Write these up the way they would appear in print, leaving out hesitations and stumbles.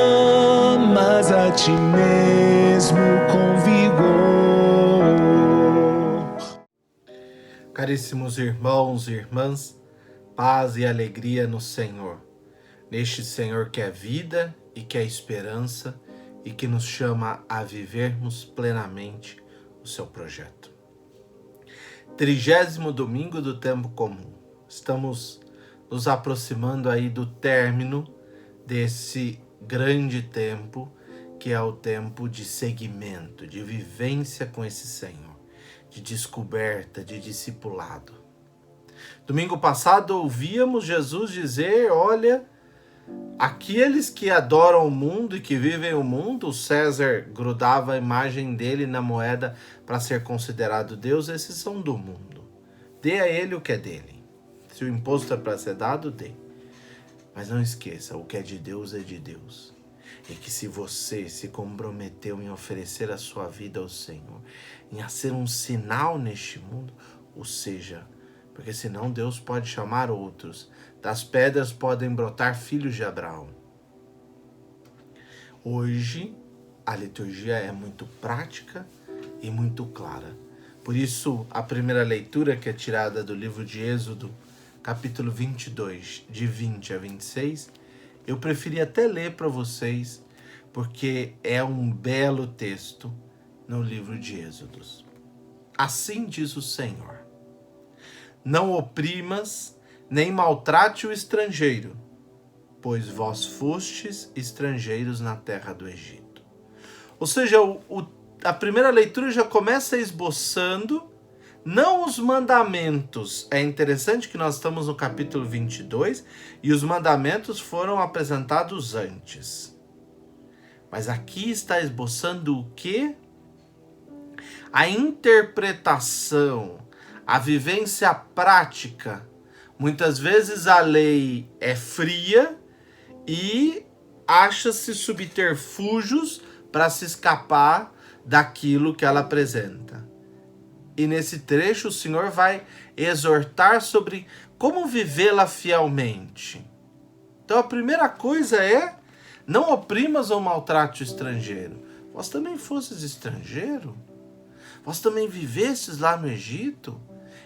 amas a ti mesmo com vigor. Caríssimos irmãos e irmãs, paz e alegria no Senhor. Neste Senhor que é vida e que é esperança e que nos chama a vivermos plenamente o seu projeto. 30º domingo do tempo comum. Estamos nos aproximando aí do término desse grande tempo que é o tempo de seguimento, de vivência com esse Senhor, de descoberta, de discipulado. Domingo passado ouvíamos Jesus dizer, olha, aqueles que adoram o mundo e que vivem o mundo, o César grudava a imagem dele na moeda para ser considerado Deus, esses são do mundo. Dê a ele o que é dele. Se o imposto é para ser dado, dê. Mas não esqueça, o que é de Deus é de Deus. E que se você se comprometeu em oferecer a sua vida ao Senhor, em ser um sinal neste mundo, o seja. Porque senão Deus pode chamar outros. Das pedras podem brotar filhos de Abraão. Hoje, a liturgia é muito prática e muito clara. Por isso, a primeira leitura, que é tirada do livro de Êxodo, capítulo 22, de 20 a 26, eu preferi até ler para vocês, porque é um belo texto no livro de Êxodos. Assim diz o Senhor: não oprimas, nem maltrate o estrangeiro, pois vós fostes estrangeiros na terra do Egito. Ou seja, a primeira leitura já começa esboçando não os mandamentos. É interessante que nós estamos no capítulo 22 e os mandamentos foram apresentados antes. Mas aqui está esboçando o quê? A interpretação, a vivência prática. Muitas vezes a lei é fria e acha-se subterfúgios para se escapar daquilo que ela apresenta. E nesse trecho o Senhor vai exortar sobre como vivê-la fielmente. Então a primeira coisa é: não oprimas ou maltrate o estrangeiro. Vós também fostes estrangeiro? Vós também vivestes lá no Egito?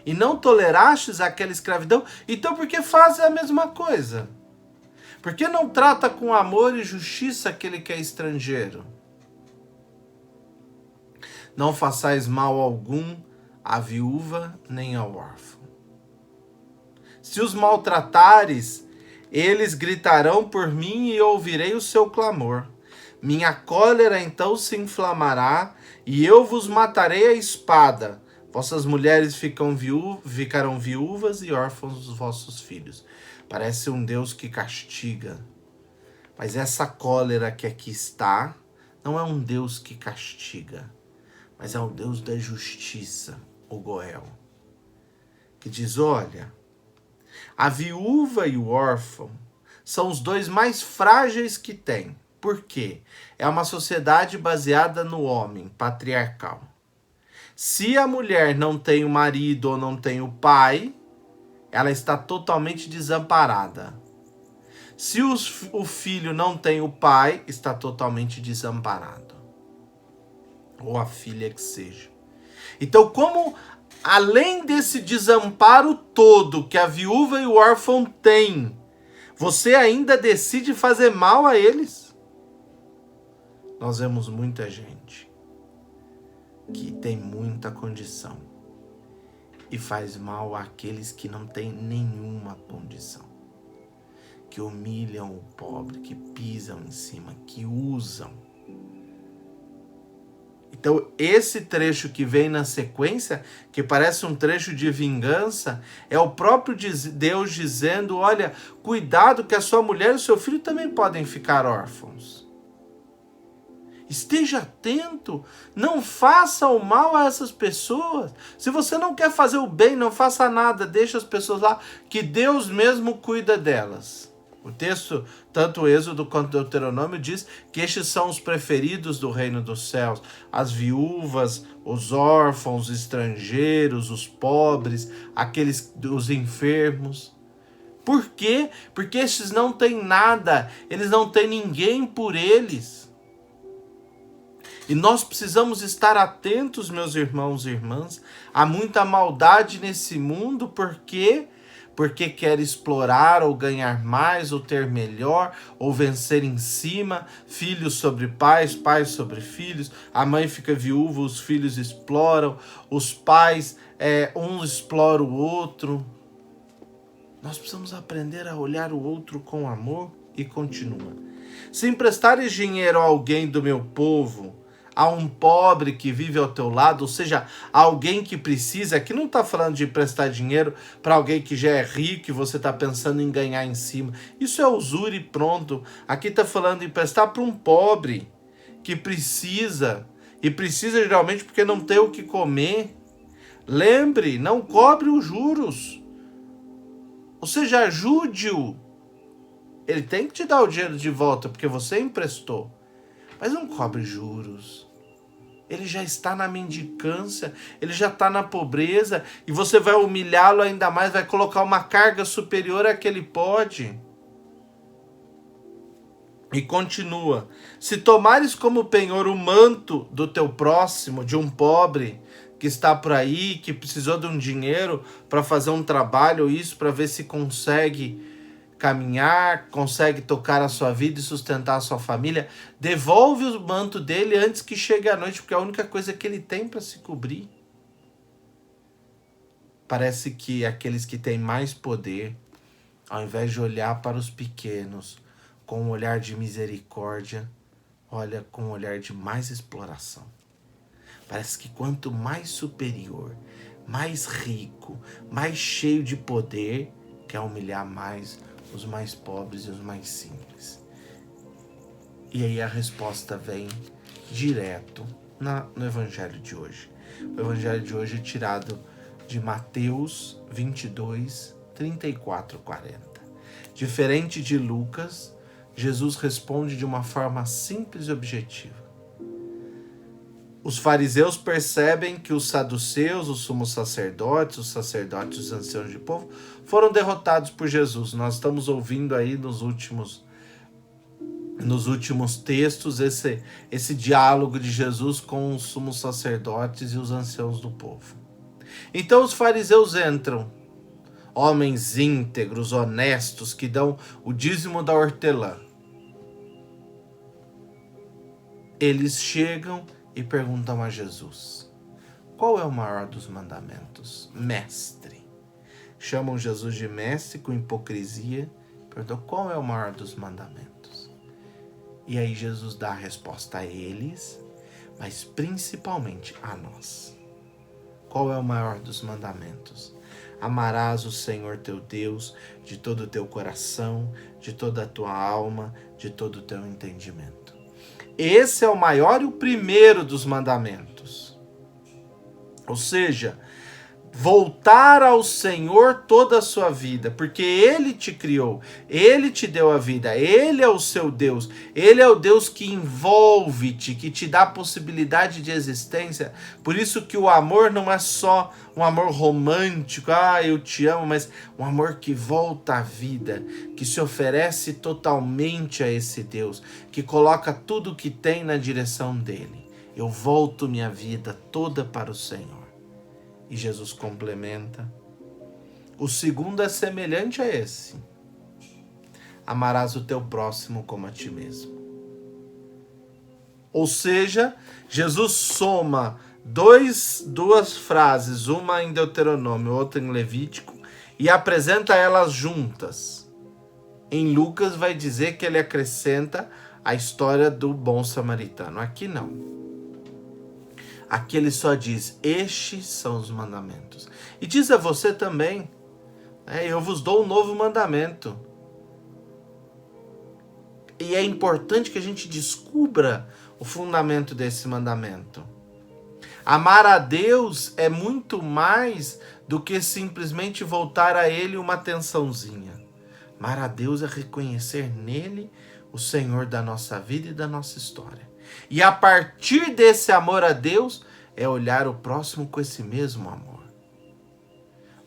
E não tolerastes aquela escravidão? Então por que fazes a mesma coisa? Por que não trata com amor e justiça aquele que é estrangeiro? Não façais mal algum à viúva nem ao órfão. Se os maltratares, eles gritarão por mim e ouvirei o seu clamor. Minha cólera então se inflamará e eu vos matarei à espada. Vossas mulheres ficarão viúvas e órfãos os vossos filhos. Parece um Deus que castiga. Mas essa cólera que aqui está não é um Deus que castiga, mas é um Deus da justiça, o Goel, que diz, olha, a viúva e o órfão são os dois mais frágeis que tem. Por quê? É uma sociedade baseada no homem, patriarcal. Se a mulher não tem o marido ou não tem o pai, ela está totalmente desamparada. Se o filho não tem o pai, está totalmente desamparado. Ou a filha que seja. Então, como além desse desamparo todo que a viúva e o órfão têm, você ainda decide fazer mal a eles? Nós vemos muita gente que tem muita condição e faz mal àqueles que não têm nenhuma condição, que humilham o pobre, que pisam em cima, que usam. Então, esse trecho que vem na sequência, que parece um trecho de vingança, é o próprio Deus dizendo, olha, cuidado que a sua mulher e o seu filho também podem ficar órfãos. Esteja atento, não faça o mal a essas pessoas. Se você não quer fazer o bem, não faça nada, deixa as pessoas lá, que Deus mesmo cuida delas. O texto, tanto o Êxodo quanto o Deuteronômio, diz que estes são os preferidos do reino dos céus. As viúvas, os órfãos, os estrangeiros, os pobres, os enfermos. Por quê? Porque esses não têm nada, eles não têm ninguém por eles. E nós precisamos estar atentos, meus irmãos e irmãs. Há muita maldade nesse mundo, por quê? Porque quer explorar ou ganhar mais, ou ter melhor, ou vencer em cima, filhos sobre pais, pais sobre filhos, a mãe fica viúva, os filhos exploram, os pais, um explora o outro. Nós precisamos aprender a olhar o outro com amor e continua. Se emprestares dinheiro a alguém do meu povo, a um pobre que vive ao teu lado, ou seja, alguém que precisa, aqui não está falando de emprestar dinheiro para alguém que já é rico e você está pensando em ganhar em cima. Isso é usura e pronto. Aqui está falando de emprestar para um pobre que precisa, e precisa geralmente porque não tem o que comer. Lembre, não cobre os juros. Ou seja, ajude-o. Ele tem que te dar o dinheiro de volta porque você emprestou. Mas não cobre juros. Ele já está na mendicância, ele já está na pobreza, e você vai humilhá-lo ainda mais, vai colocar uma carga superior à que ele pode. E continua: se tomares como penhor o manto do teu próximo, de um pobre que está por aí, que precisou de um dinheiro para fazer um trabalho, isso para ver se consegue caminhar, consegue tocar a sua vida e sustentar a sua família, devolve o manto dele antes que chegue a noite, porque é a única coisa que ele tem para se cobrir. Parece que aqueles que têm mais poder, ao invés de olhar para os pequenos com um olhar de misericórdia, olha com um olhar de mais exploração. Parece que quanto mais superior, mais rico, mais cheio de poder, quer humilhar mais os mais pobres e os mais simples. E aí a resposta vem direto no Evangelho de hoje. O Evangelho de hoje é tirado de Mateus 22, 34, 40. Diferente de Lucas, Jesus responde de uma forma simples e objetiva. Os fariseus percebem que os saduceus, os sumos sacerdotes, os anciãos de povo, foram derrotados por Jesus. Nós estamos ouvindo aí nos últimos textos esse diálogo de Jesus com os sumos sacerdotes e os anciãos do povo. Então os fariseus entram, homens íntegros, honestos, que dão o dízimo da hortelã. Eles chegam e perguntam a Jesus: qual é o maior dos mandamentos? Mestre. Chamam Jesus de mestre com hipocrisia. Perguntam: qual é o maior dos mandamentos? E aí Jesus dá a resposta a eles, mas principalmente a nós. Qual é o maior dos mandamentos? Amarás o Senhor teu Deus de todo o teu coração, de toda a tua alma, de todo o teu entendimento. Esse é o maior e o primeiro dos mandamentos. Ou seja, voltar ao Senhor toda a sua vida, porque Ele te criou, Ele te deu a vida, Ele é o seu Deus, Ele é o Deus que envolve-te, que te dá possibilidade de existência. Por isso que o amor não é só um amor romântico, eu te amo, mas um amor que volta à vida, que se oferece totalmente a esse Deus, que coloca tudo o que tem na direção dele. Eu volto minha vida toda para o Senhor. E Jesus complementa: o segundo é semelhante a esse: amarás o teu próximo como a ti mesmo. Ou seja, Jesus soma duas frases, uma em Deuteronômio, outra em Levítico, e apresenta elas juntas. Em Lucas vai dizer que ele acrescenta a história do bom samaritano. Aqui não. Aqui ele só diz: estes são os mandamentos. E diz a você também: eu vos dou um novo mandamento. E é importante que a gente descubra o fundamento desse mandamento. Amar a Deus é muito mais do que simplesmente voltar a Ele uma atençãozinha. Amar a Deus é reconhecer nele o Senhor da nossa vida e da nossa história. E a partir desse amor a Deus, é olhar o próximo com esse mesmo amor.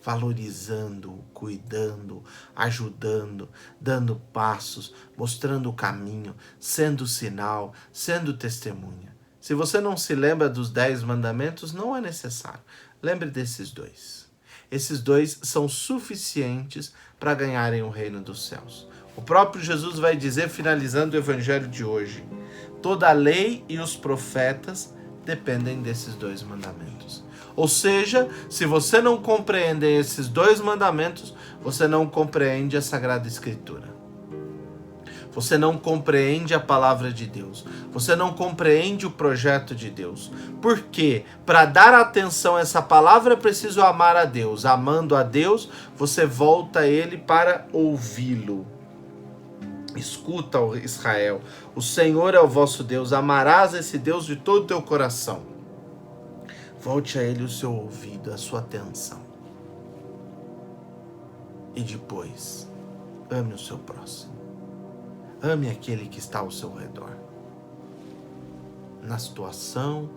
valorizando, cuidando, ajudando, dando passos, mostrando o caminho, sendo sinal, sendo testemunha. Se você não se lembra dos 10 mandamentos, não é necessário. Lembre desses 2. Esses 2 são suficientes para ganharem o reino dos céus. O próprio Jesus vai dizer, finalizando o evangelho de hoje, toda a lei e os profetas dependem desses 2 mandamentos. Ou seja, se você não compreende esses 2 mandamentos, você não compreende a Sagrada Escritura. Você não compreende a palavra de Deus. Você não compreende o projeto de Deus. Porque para dar atenção a essa palavra é preciso amar a Deus. Amando a Deus, você volta a Ele para ouvi-lo. Escuta, Israel, o Senhor é o vosso Deus. Amarás esse Deus de todo o teu coração. Volte a Ele o seu ouvido, a sua atenção. E depois, ame o seu próximo. Ame aquele que está ao seu redor. Na situação,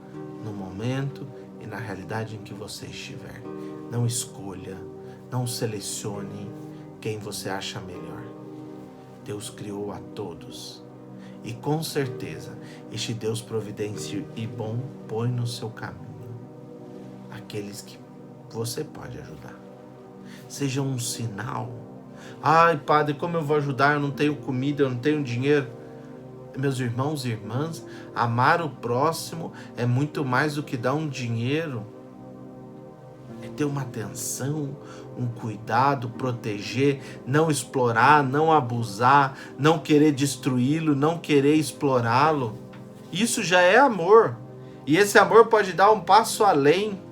no momento e na realidade em que você estiver. Não escolha, não selecione quem você acha melhor. Deus criou a todos. E com certeza, este Deus providente e bom põe no seu caminho aqueles que você pode ajudar. Seja um sinal. Ai, padre, como eu vou ajudar? Eu não tenho comida, eu não tenho dinheiro. Meus irmãos e irmãs, amar o próximo é muito mais do que dar um dinheiro. É ter uma atenção, um cuidado, proteger, não explorar, não abusar, não querer destruí-lo, não querer explorá-lo. Isso já é amor. E esse amor pode dar um passo além.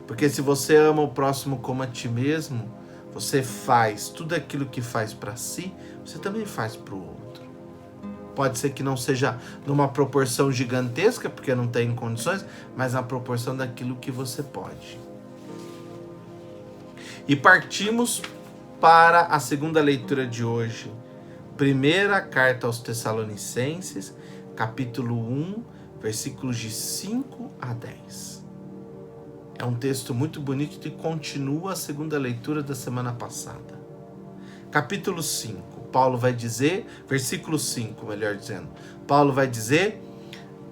Porque se você ama o próximo como a ti mesmo, você faz tudo aquilo que faz para si, você também faz para o outro. Pode ser que não seja numa proporção gigantesca, porque não tem condições, mas na proporção daquilo que você pode. E partimos para a segunda leitura de hoje. Primeira carta aos Tessalonicenses, capítulo 1, versículos de 5 a 10. É um texto muito bonito que continua a segunda leitura da semana passada. Capítulo 5, Paulo vai dizer, versículo 5, melhor dizendo, Paulo vai dizer: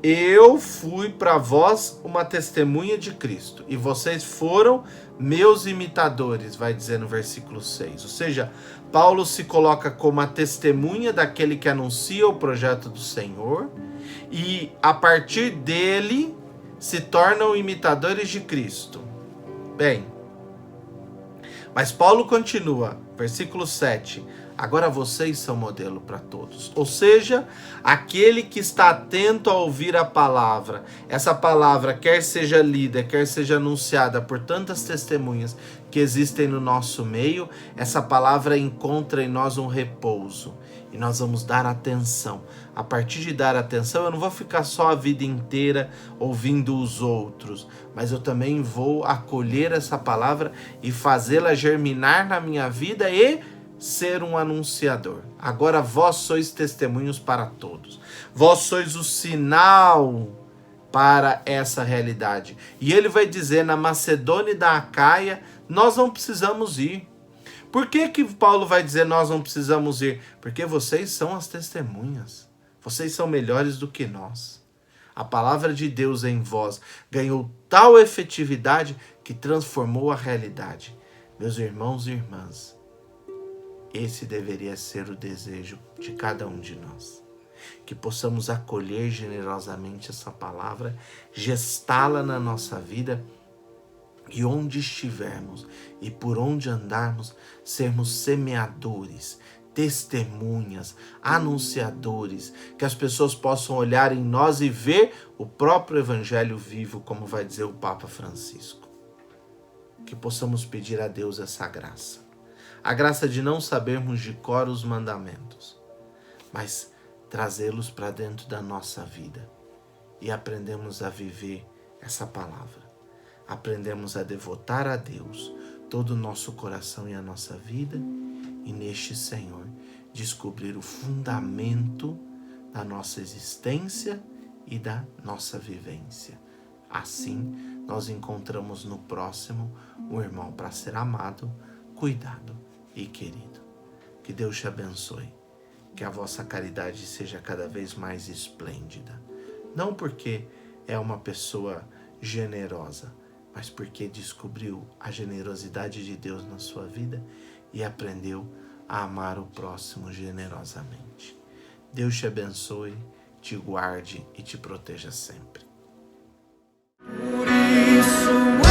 eu fui para vós uma testemunha de Cristo, e vocês foram meus imitadores, vai dizer no versículo 6. Ou seja, Paulo se coloca como a testemunha daquele que anuncia o projeto do Senhor, e a partir dele se tornam imitadores de Cristo. Bem, mas Paulo continua, versículo 7, agora vocês são modelo para todos. Ou seja, aquele que está atento a ouvir a palavra, essa palavra quer seja lida, quer seja anunciada por tantas testemunhas que existem no nosso meio, essa palavra encontra em nós um repouso. E nós vamos dar atenção. A partir de dar atenção, eu não vou ficar só a vida inteira ouvindo os outros, mas eu também vou acolher essa palavra e fazê-la germinar na minha vida e ser um anunciador. Agora vós sois testemunhos para todos. Vós sois o sinal para essa realidade. E ele vai dizer, na Macedônia e da Acaia, nós não precisamos ir. Por que Paulo vai dizer nós não precisamos ir? Porque vocês são as testemunhas. Vocês são melhores do que nós. A palavra de Deus em vós ganhou tal efetividade que transformou a realidade. Meus irmãos e irmãs, esse deveria ser o desejo de cada um de nós. Que possamos acolher generosamente essa palavra, gestá-la na nossa vida, e onde estivermos e por onde andarmos, sermos semeadores, testemunhas, anunciadores, que as pessoas possam olhar em nós e ver o próprio Evangelho vivo, como vai dizer o Papa Francisco. Que possamos pedir a Deus essa graça. A graça de não sabermos de cor os mandamentos, mas trazê-los para dentro da nossa vida e aprendemos a viver essa palavra. Aprendemos a devotar a Deus todo o nosso coração e a nossa vida, e neste Senhor descobrir o fundamento da nossa existência e da nossa vivência. Assim nós encontramos no próximo um irmão para ser amado, cuidado e querido. Que Deus te abençoe, que a vossa caridade seja cada vez mais esplêndida. Não porque é uma pessoa generosa, mas porque descobriu a generosidade de Deus na sua vida e aprendeu a amar o próximo generosamente. Deus te abençoe, te guarde e te proteja sempre. Por isso